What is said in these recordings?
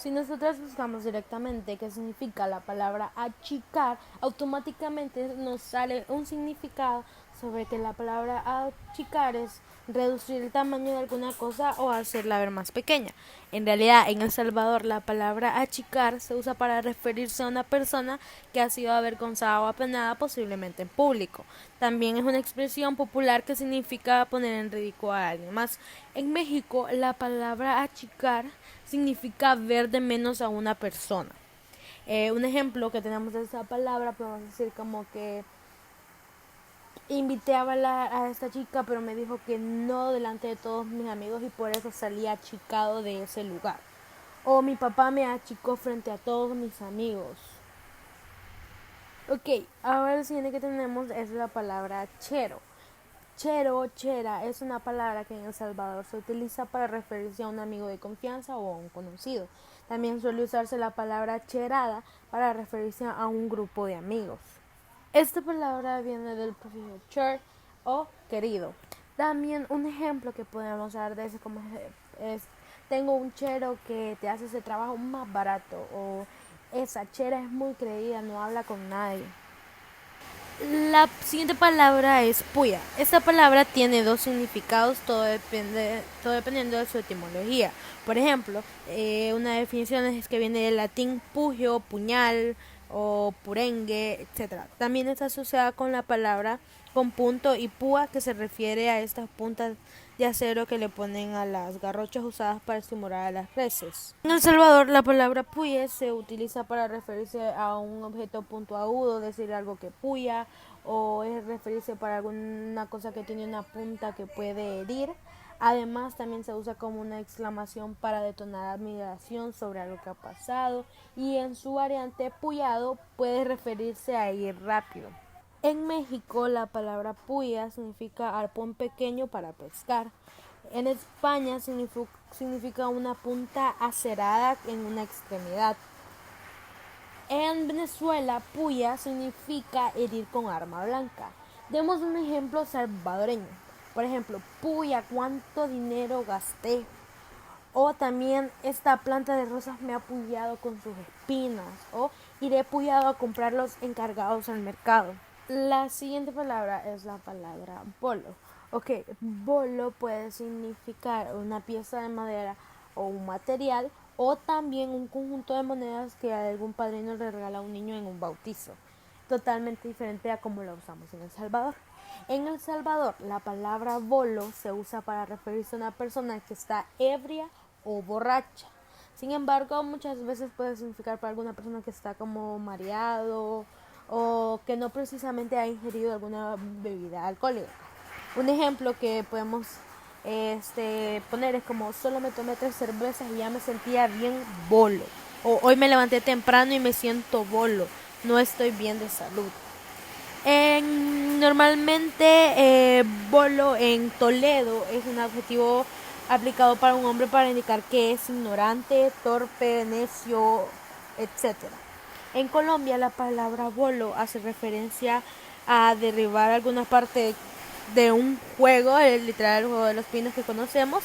Si nosotras buscamos directamente qué significa la palabra achicar, automáticamente nos sale un significado sobre que la palabra achicar es reducir el tamaño de alguna cosa o hacerla ver más pequeña. En realidad, en El Salvador, la palabra achicar se usa para referirse a una persona que ha sido avergonzada o apenada, posiblemente en público. También es una expresión popular que significa poner en ridículo a alguien más. En México, la palabra achicar significa ver de menos a una persona. Un ejemplo que tenemos de esa palabra, podemos decir como que invité a bailar a esta chica, pero me dijo que no delante de todos mis amigos y por eso salí achicado de ese lugar. O mi papá me achicó frente a todos mis amigos. Ok, ahora el siguiente que tenemos es la palabra chero. Chero o chera es una palabra que en El Salvador se utiliza para referirse a un amigo de confianza o a un conocido. También suele usarse la palabra cherada para referirse a un grupo de amigos. Esta palabra viene del prefijo cher o querido. También un ejemplo que podemos dar de eso como es tengo un chero que te hace ese trabajo más barato o esa chera es muy creída, no habla con nadie. La siguiente palabra es puya. Esta palabra tiene dos significados, todo dependiendo de su etimología. Por ejemplo, una definición es que viene del latín pugio, puñal o purengue, etcétera. También está asociada con la palabra con punto y púa, que se refiere a estas puntas de acero que le ponen a las garrochas usadas para estimular a las reses. En El Salvador, la palabra puye se utiliza para referirse a un objeto puntiagudo, decir algo que puya, o es referirse para alguna cosa que tiene una punta que puede herir. Además, también se usa como una exclamación para detonar admiración sobre algo que ha pasado, y en su variante puyado puede referirse a ir rápido. En México, la palabra puya significa arpón pequeño para pescar. En España significa una punta acerada en una extremidad. En Venezuela, puya significa herir con arma blanca. Demos un ejemplo salvadoreño. Por ejemplo, puya, ¿cuánto dinero gasté? O también esta planta de rosas me ha puyado con sus espinas. O iré puyado a comprar los encargados al mercado. La siguiente palabra es la palabra bolo. Ok, bolo puede significar una pieza de madera o un material, o también un conjunto de monedas que algún padrino le regala a un niño en un bautizo. Totalmente diferente a como lo usamos en El Salvador. En El Salvador, la palabra bolo se usa para referirse a una persona que está ebria o borracha. Sin embargo, muchas veces puede significar para alguna persona que está como mareado o que no precisamente ha ingerido alguna bebida alcohólica. Un ejemplo que podemos poner es como solo me tomé 3 cervezas y ya me sentía bien bolo. O hoy me levanté temprano y me siento bolo. No estoy bien de salud. Normalmente bolo en Toledo es un adjetivo aplicado para un hombre para indicar que es ignorante, torpe, necio, etcétera. En Colombia la palabra bolo hace referencia a derribar alguna parte de un juego, literal el juego de los pinos que conocemos.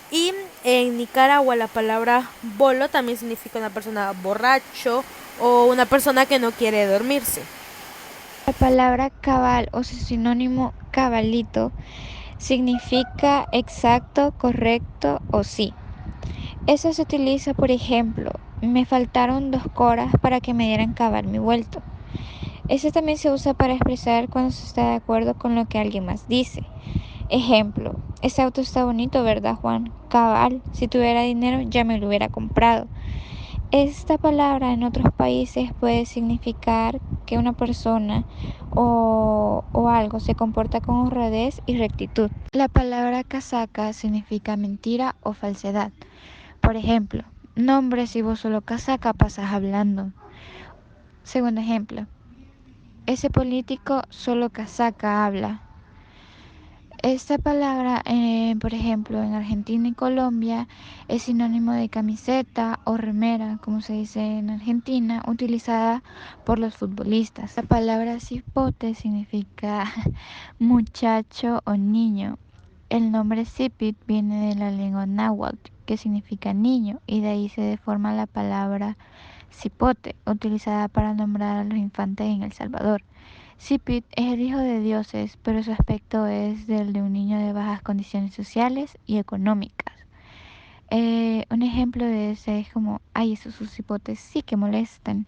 Y en Nicaragua la palabra bolo también significa una persona borracho o una persona que no quiere dormirse. La palabra cabal o su sinónimo cabalito significa exacto, correcto o sí. Eso se utiliza, por ejemplo, me faltaron 2 coras para que me dieran cabal mi vuelto. Eso también se usa para expresar cuando se está de acuerdo con lo que alguien más dice. Ejemplo, ese auto está bonito, ¿verdad, Juan? Cabal, si tuviera dinero ya me lo hubiera comprado. Esta palabra en otros países puede significar que una persona o algo se comporta con honradez y rectitud. La palabra casaca significa mentira o falsedad. Por ejemplo, no hombre, si vos solo casaca pasas hablando. Segundo ejemplo, ese político solo casaca habla. Esta palabra, por ejemplo, en Argentina y Colombia es sinónimo de camiseta o remera, como se dice en Argentina, utilizada por los futbolistas. La palabra cipote significa muchacho o niño. El nombre Cipit viene de la lengua náhuatl, que significa niño, y de ahí se deforma la palabra cipote, utilizada para nombrar a los infantes en El Salvador. Cipit es el hijo de dioses, pero su aspecto es del de un niño de bajas condiciones sociales y económicas. Un ejemplo de ese es como, ay, esos sus cipotes sí que molestan.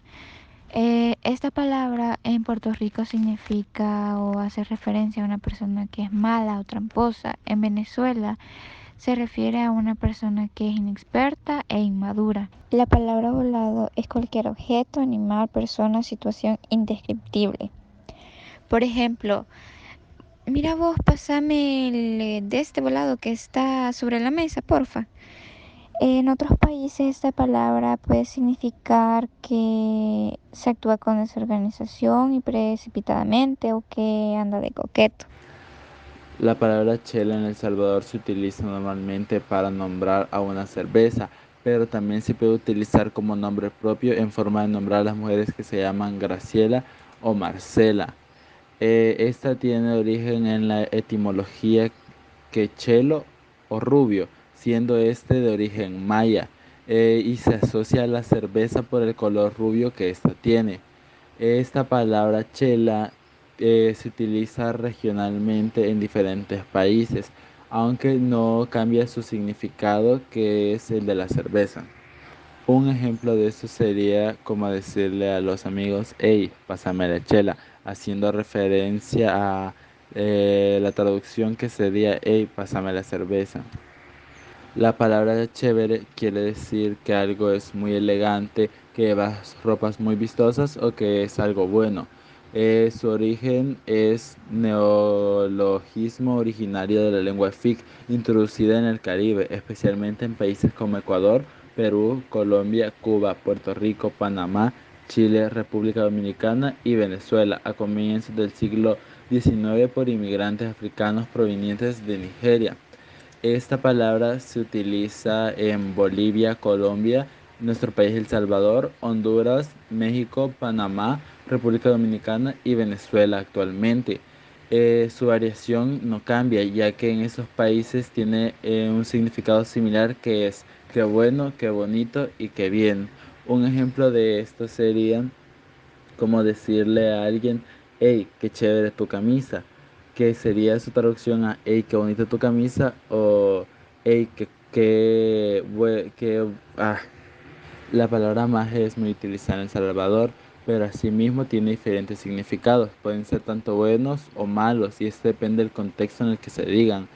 Esta palabra en Puerto Rico significa o hace referencia a una persona que es mala o tramposa. En Venezuela se refiere a una persona que es inexperta e inmadura. La palabra volado es cualquier objeto, animal, persona, situación indescriptible. Por ejemplo, mira vos, pasame de este volado que está sobre la mesa, porfa. En otros países esta palabra puede significar que se actúa con desorganización y precipitadamente o que anda de coqueto. La palabra chela en El Salvador se utiliza normalmente para nombrar a una cerveza, pero también se puede utilizar como nombre propio en forma de nombrar a las mujeres que se llaman Graciela o Marcela. Esta tiene origen en la etimología quechelo o rubio, siendo este de origen maya, y se asocia a la cerveza por el color rubio que ésta tiene. Esta palabra chela se utiliza regionalmente en diferentes países, aunque no cambia su significado, que es el de la cerveza. Un ejemplo de esto sería como decirle a los amigos, hey, pásame la chela, haciendo referencia a la traducción que sería, hey, pásame la cerveza. La palabra chévere quiere decir que algo es muy elegante, que lleva ropas muy vistosas o que es algo bueno. Su origen es neologismo originario de la lengua Fik, introducida en el Caribe, especialmente en países como Ecuador, Perú, Colombia, Cuba, Puerto Rico, Panamá, Chile, República Dominicana y Venezuela, a comienzos del siglo XIX por inmigrantes africanos provenientes de Nigeria. Esta palabra se utiliza en Bolivia, Colombia, nuestro país El Salvador, Honduras, México, Panamá, República Dominicana y Venezuela actualmente. Su variación no cambia, ya que en esos países tiene un significado similar, que es qué bueno, qué bonito y qué bien. Un ejemplo de esto sería como decirle a alguien, hey, qué chévere tu camisa, que sería su traducción a, hey, qué bonita tu camisa, o hey, ah. La palabra maje es muy utilizada en El Salvador, pero asimismo tiene diferentes significados, pueden ser tanto buenos o malos, y esto depende del contexto en el que se digan,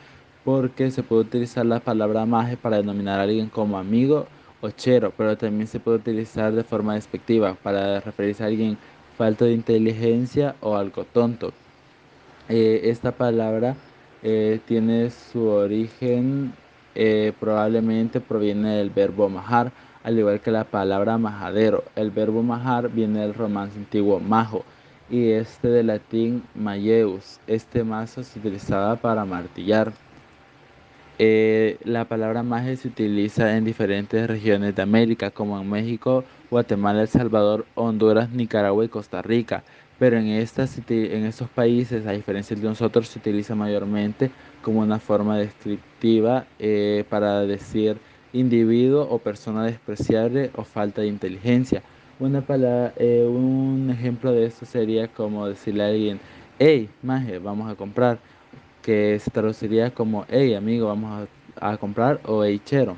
porque se puede utilizar la palabra maje para denominar a alguien como amigo o chero, pero también se puede utilizar de forma despectiva para referirse a alguien falto de inteligencia o algo tonto. Esta palabra tiene su origen, probablemente proviene del verbo majar, al igual que la palabra majadero. El verbo majar viene del romance antiguo majo y este del latín mayeus. Este mazo se utilizaba para martillar. La palabra maje se utiliza en diferentes regiones de América, como en México, Guatemala, El Salvador, Honduras, Nicaragua y Costa Rica. Pero en estos países, a diferencia de nosotros, se utiliza mayormente como una forma descriptiva para decir individuo o persona despreciable o falta de inteligencia. Un ejemplo de esto sería como decirle a alguien, hey, maje, vamos a comprar, que se traduciría como hey amigo, vamos a comprar, o hey chero.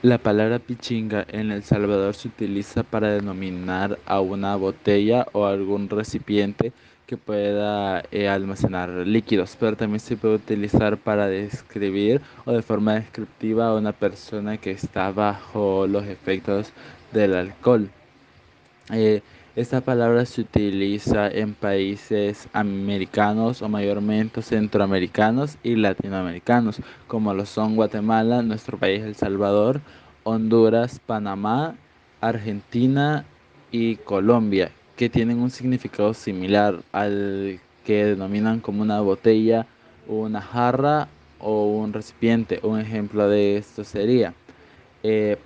La palabra pichinga en El Salvador se utiliza para denominar a una botella o algún recipiente que pueda almacenar líquidos, pero también se puede utilizar para describir o de forma descriptiva a una persona que está bajo los efectos del alcohol. Eh, esta palabra se utiliza en países americanos o mayormente centroamericanos y latinoamericanos, como lo son Guatemala, nuestro país El Salvador, Honduras, Panamá, Argentina y Colombia, que tienen un significado similar al que denominan como una botella, una jarra o un recipiente. Un ejemplo de esto sería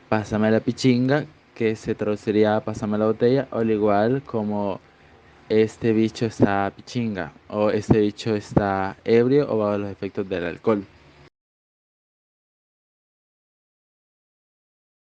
pásame la pichinga, que se traduciría a pásame la botella, o al igual como este bicho está pichinga, o este bicho está ebrio o bajo los efectos del alcohol.